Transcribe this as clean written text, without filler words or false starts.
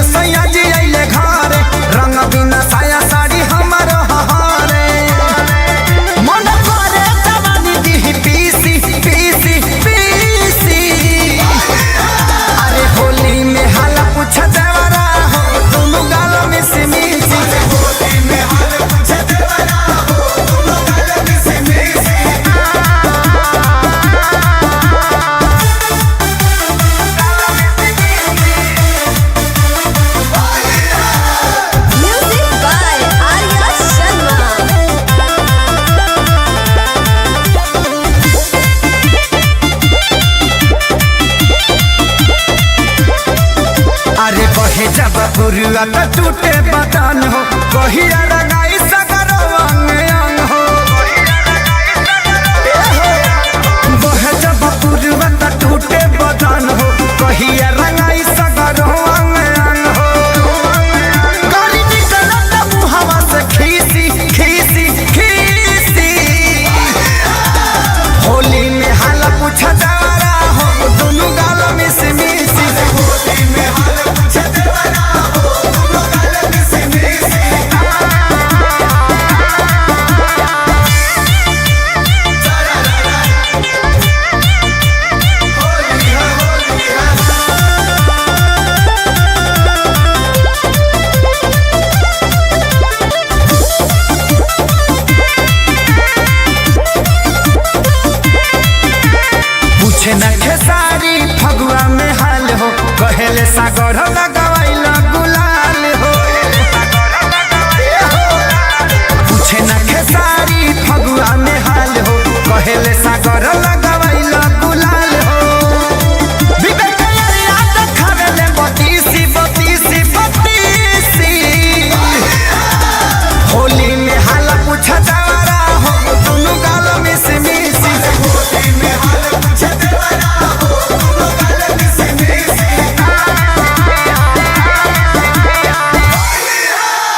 में सैया जी अइले घरे, रंग बिना साया साड़ी हमर हरे। मन करे जवानी दी पीसी पीसी पीसी, अरे होली में हाला पूछ देवरा हो, दोनों गाल में से मिसी। होली में हाला पूछ देवरा हो, दोनों गाल में से मिसी। अरे बहे जब पुरुआ त टूटे बदन हो, कहिया रंगाई सगरो अंग अंग हो। बहे जब पुरुआ त टूटे बदन हो, कहिया रंगाई सगरो अंग अंग हो। गली निकलत मुहवा से खीसी खीसी खीसी, होली में हाला पूछ देवरा हो, दोनों गाल में से मिसी। होली में हाला पूछ देवरा हो, दोनों गाल में से मिसी। पूछे न खेसारी फगुआ में हाल हो, कहेले सागर लगवाइल गुलाल हो। पूछे न खेसारी फगुआ में हाल हो, कहेले सागर